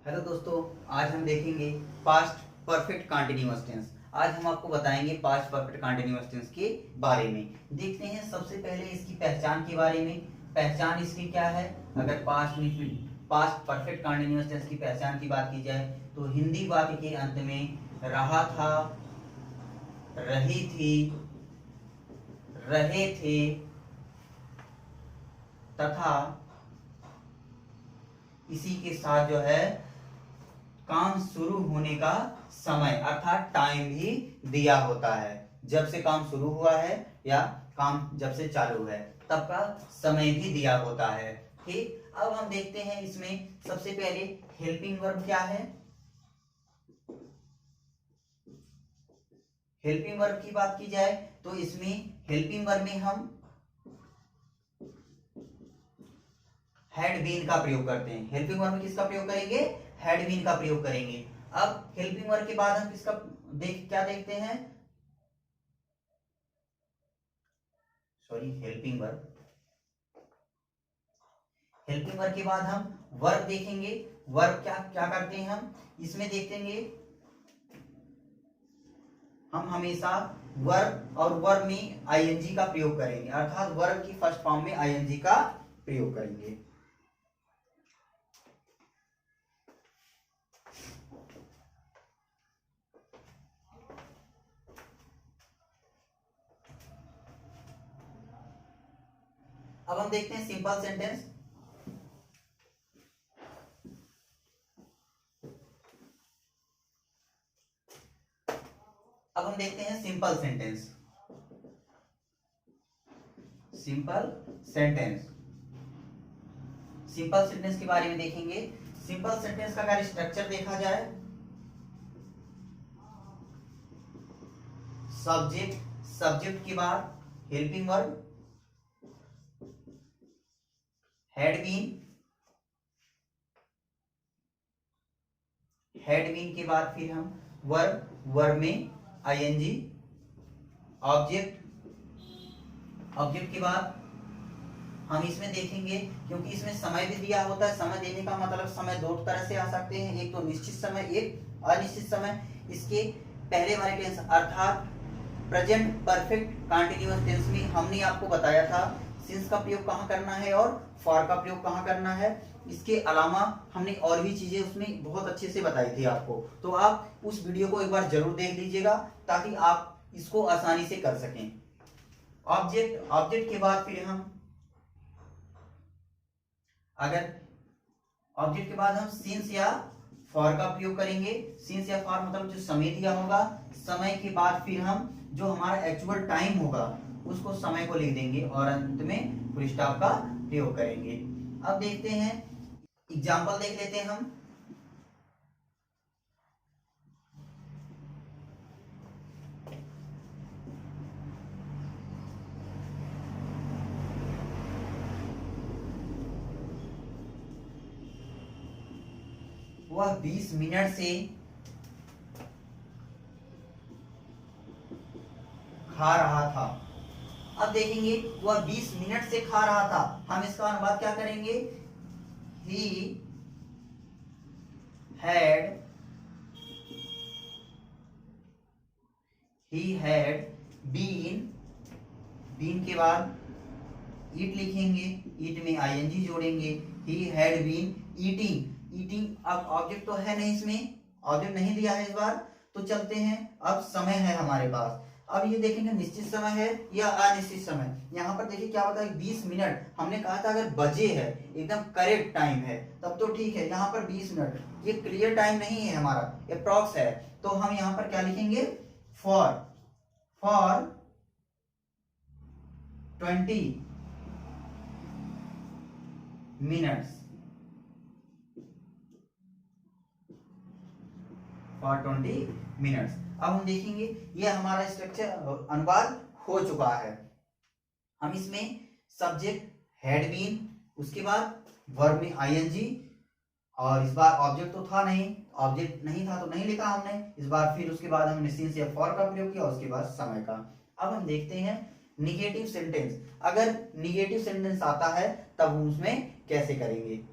Hello दोस्तों, आज हम देखेंगे पास्ट परफेक्ट कंटीन्यूअस टेंस। आज हम आपको बताएंगे पास्ट परफेक्ट कंटीन्यूअस टेंस के बारे में। देखते हैं सबसे पहले इसकी पहचान के बारे में। पहचान इसकी क्या है? अगर पास्ट परफेक्ट कंटीन्यूअस टेंस की पहचान की बात की जाए तो हिंदी वाक्य के अंत में रहा था, रही थी, रहे थे तथा इसी के साथ जो है काम शुरू होने का समय अर्थात टाइम भी दिया होता है। जब से काम शुरू हुआ है या काम जब से चालू है तब का समय भी दिया होता है। ठीक, अब हम देखते हैं इसमें सबसे पहले हेल्पिंग वर्ब क्या है। हेल्पिंग वर्ब की बात की जाए तो इसमें हेल्पिंग वर्ब में हम हैड बीन का प्रयोग करते हैं। हेल्पिंग वर्ब में किसका प्रयोग करेंगे? हैड बीन का प्रयोग करेंगे। अब हेल्पिंग वर्ब के बाद हम किसका क्या देखते हैं? Sorry, helping verb. Helping verb के बाद हम वर्ब देखेंगे। वर्ब क्या क्या करते हैं हम इसमें देखेंगे। हम हमेशा वर्ब और वर्ब में आईएनजी का प्रयोग करेंगे, अर्थात वर्ब की फर्स्ट फॉर्म में आईएनजी का प्रयोग करेंगे। अब हम देखते हैं सिंपल सेंटेंस। अब हम देखते हैं simple sentence. Simple sentence, simple sentence के बारे में देखेंगे। सिंपल सेंटेंस का अगर स्ट्रक्चर देखा जाए, सब्जेक्ट, सब्जेक्ट के बाद helping verb, had been, had been के बाद फिर हम वर्ब, वर्ब में आईएनजी, ऑब्जेक्ट, ऑब्जेक्ट के बाद हम इसमें देखेंगे, क्योंकि इसमें समय भी दिया होता है। समय देने का मतलब समय दो तरह से आ सकते हैं, एक तो निश्चित समय, एक अनिश्चित समय। इसके पहले वाले टेंस अर्थात प्रेजेंट परफेक्ट कंटीन्यूअस टेंस में हमने आपको बताया था सिंस का प्रयोग कहाँ करना है और फॉर का प्रयोग कहाँ करना है। इसके अलावा हमने और भी चीजें उसमें बहुत अच्छे से बताई थी आपको, तो आप उस वीडियो को एक बार जरूर देख लीजिएगा ताकि आप इसको आसानी से कर सकें। ऑब्जेक्ट, ऑब्जेक्ट के बाद फिर हम अगर ऑब्जेक्ट के बाद हम सिंस या फॉर का प्रयोग करेंगे। सिंस या फॉर मतलब जो समय दिया होगा, समय के बाद फिर हम जो हमारा एक्चुअल टाइम होगा उसको समय को लिख देंगे और अंत में फुल स्टॉप का प्रयोग करेंगे। अब देखते हैं, एग्जाम्पल देख लेते हैं हम। वह 20 मिनट से खा रहा था। अब देखेंगे वह 20 मिनट से खा रहा था, हम इसका अनुवाद क्या करेंगे? He had, he had been, been के बाद ईट लिखेंगे, ईट में आईएनजी जोड़ेंगे। He had been eating, eating. अब ऑब्जेक्ट तो है नहीं, इसमें ऑब्जेक्ट नहीं दिया है इस बार, तो चलते हैं। अब समय है हमारे पास। अब ये देखेंगे निश्चित समय है या अनिश्चित समय। यहाँ पर देखिए क्या होता है, 20 मिनट हमने कहा था, अगर बजे है एकदम करेक्ट टाइम है तब तो ठीक है। यहाँ पर 20 मिनट ये क्लियर टाइम नहीं है हमारा, अप्रॉक्स है, तो हम यहाँ पर क्या लिखेंगे? For, for 20 minutes, for 20 minutes. अब हम देखेंगे ये हमारा स्ट्रक्चर अनुवाद हो चुका है। हम इसमें सब्जेक्ट हैड बीन, उसके बाद वर्ब में आईएनजी, और इस बार ऑब्जेक्ट तो था नहीं, ऑब्जेक्ट नहीं था तो नहीं लिखा हमने इस बार। फिर उसके बाद हमने सिंस या फॉर का प्रयोग किया, उसके बाद समय का। अब हम देखते हैं निगेटिव सेंटेंस। अगर निगेटिव सेंटेंस आता है तब उसमें कैसे करेंगे।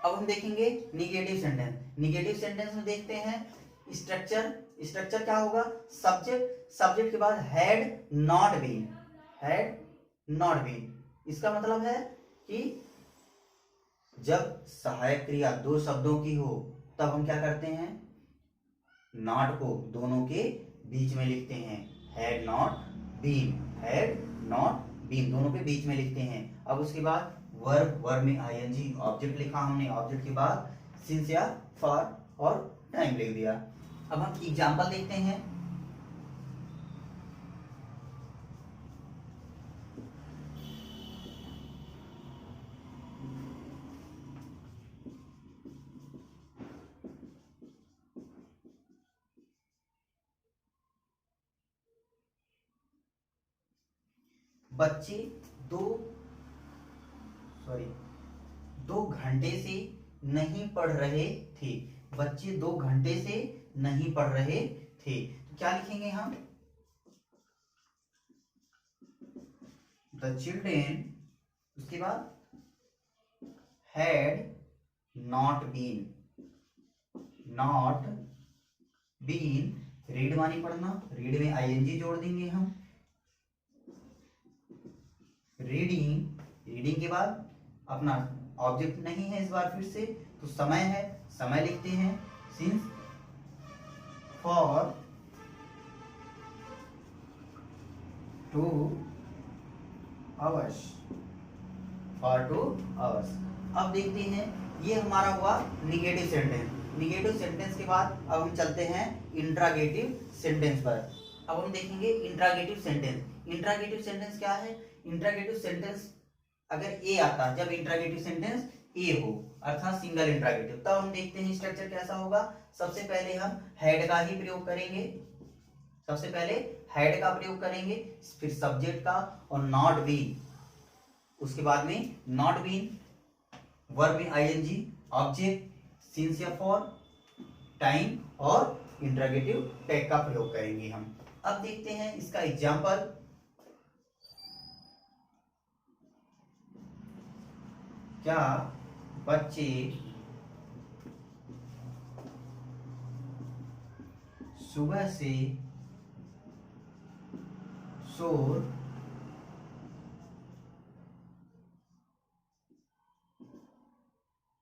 अब हम देखेंगे निगेटिव सेंटेंस। निगेटिव सेंटेंस में देखते हैं स्ट्रक्चर। स्ट्रक्चर क्या होगा? सब्जेक्ट, सब्जेक्ट के बाद had not been, had not been. इसका मतलब है कि जब सहायक क्रिया दो शब्दों की हो तब हम क्या करते हैं? नॉट को दोनों के बीच में लिखते हैं, had not been, had not been दोनों के बीच में लिखते हैं। अब उसके बाद वर्ब, वर्ब में आईएनजी, ऑब्जेक्ट लिखा हमने, ऑब्जेक्ट के बाद सिंस या फॉर और टाइम लिख दिया। अब हम एग्जांपल देखते हैं। बच्चे दो घंटे से नहीं पढ़ रहे थे। बच्चे 2 घंटे से नहीं पढ़ रहे थे, तो क्या लिखेंगे हम? द चिल्ड्रेन, उसके बाद had not been, not been, read मानी पढ़ना, रीड में आईएनजी जोड़ देंगे हम, रीडिंग, रीडिंग के बाद अपना ऑब्जेक्ट नहीं है इस बार फिर से, तो समय है, समय लिखते हैं, since for 2 hours, for 2 hours. अब देखते हैं, ये हमारा हुआ निगेटिव सेंटेंस। निगेटिव सेंटेंस के बाद अब हम चलते हैं इंट्रागेटिव सेंटेंस पर। अब हम देखेंगे इंट्रागेटिव सेंटेंस। इंट्रागेटिव सेंटेंस क्या है? इंट्रागेटिव सेंटेंस अगर ए आता है, जब इंट्रागेटिव सेंटेंस ए हो अर्थात सिंगल इंट्रागेटिव, तब हम देखते हैं स्ट्रक्चर कैसा होगा। सबसे पहले हम हैड का ही प्रयोग करेंगे, सबसे पहले हैड का प्रयोग करेंगे, फिर सब्जेक्ट का और नॉट बीन, उसके बाद में नॉट बीन, वर्ब में आईएनजी, ऑब्जेक्ट सिंस या फॉर, टाइम और इंट्रागेटिव टैग का प्रयोग करेंगे हम। अब देखते हैं इसका एग्जांपल। क्या बच्चे सुबह से शोर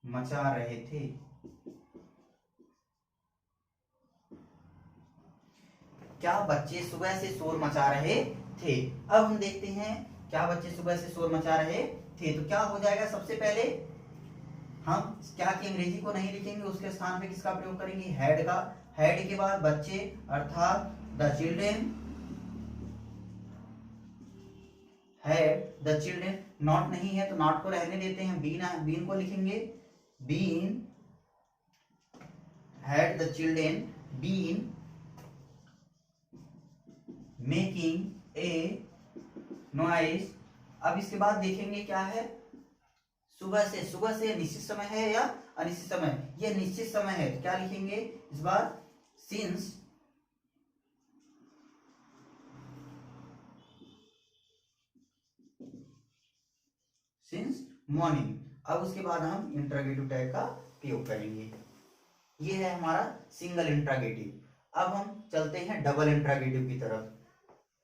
मचा रहे थे? क्या बच्चे सुबह से शोर मचा रहे थे? अब हम देखते हैं, क्या बच्चे सुबह से शोर मचा रहे थे, तो क्या हो जाएगा? सबसे पहले हम क्या की अंग्रेजी को नहीं लिखेंगे, उसके स्थान पे किसका प्रयोग करेंगे? हैड का। हैड के बाद बच्चे अर्थात the children, had the children, not नहीं है तो नॉट को रहने देते हैं, बीन, बीन को लिखेंगे, been, had the children been making a noise. अब इसके बाद देखेंगे क्या है? सुबह से, सुबह से निश्चित समय है या अनिश्चित समय? ये निश्चित समय है, तो क्या लिखेंगे इस बार? Since since morning. अब उसके बाद हम इंट्रागेटिव टैग का प्रयोग करेंगे। ये है हमारा सिंगल इंट्रागेटिव। अब हम चलते हैं डबल इंट्रागेटिव की तरफ।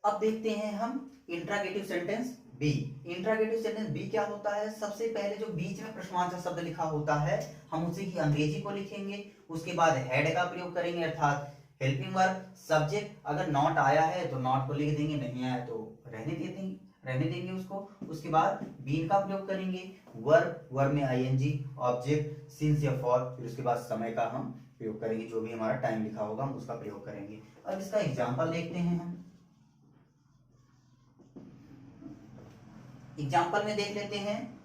अब देखते हैं हम interrogative sentence B. Interrogative sentence B क्या होता है? सबसे पहले जो बीच में प्रश्नवाचक शब्द लिखा होता है हम उसी की अंग्रेजी को लिखेंगे, उसके बाद हैड का प्रयोग करेंगे अर्थात हेल्पिंग वर्ब, सब्जेक्ट अगर नॉट आया है तो नॉट को लिख देंगे, नहीं आया तो रहने देंगे उसको। उसके बाद बीन का प्रयोग करेंगे, वर्ब, वर्ब में आईएनजी, ऑब्जेक्ट सिंस या फॉर, फिर उसके बाद समय का हम प्रयोग करेंगे, जो भी हमारा टाइम लिखा होगा हम उसका प्रयोग करेंगे। अब इसका एग्जाम्पल देखते हैं हम। एग्जाम्पल में देख लेते हैं।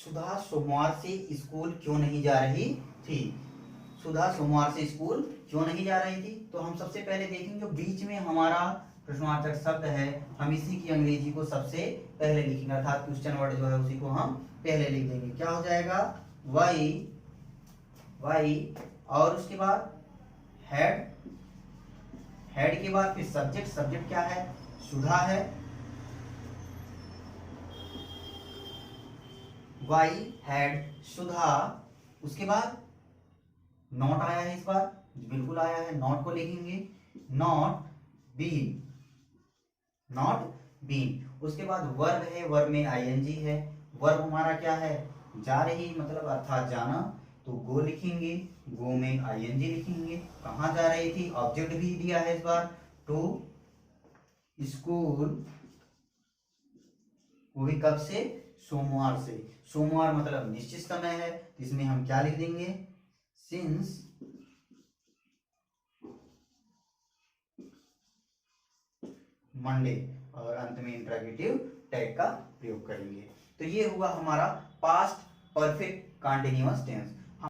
सुधा सोमवार से स्कूल क्यों नहीं जा रही थी। सुधा सोमवार से स्कूल क्यों नहीं जा रही थी। तो हम सबसे पहले देखेंगे जो बीच में हमारा प्रश्नवाचक शब्द है, हम इसी की अंग्रेजी को सबसे पहले लिखेंगे, अर्थात क्वेश्चन वर्ड जो है उसी को हम पहले लिख देंगे। क्या हो जाएगा, वाई और उसके बाद हेड, हेड के बाद फिर सब्जेक्ट, सब्जेक्ट क्या है, सुधा है, वाई हेड सुधा। उसके बाद नॉट आया है, इस बार बिल्कुल आया है, नॉट को लिखेंगे, नॉट बीन, नॉट बीन। उसके बाद वर्ब है, वर्ब में आईएनजी है, वर्ब हमारा क्या है, जा रही मतलब अर्थात जाना, तो गो लिखेंगे, गो में आईएनजी लिखेंगे। कहाँ जा रही थी, ऑब्जेक्ट भी दिया है इस बार, टू स्कूल, वो भी कब से, सोमवार से। सोमवार मतलब निश्चित समय है, तो इसमें हम क्या लिख देंगे, सिंस मंडे, और अंत में इंट्रोगेटिव टैग का प्रयोग करेंगे। तो ये हुआ हमारा पास्ट परफेक्ट कंटीन्यूअस टेंस।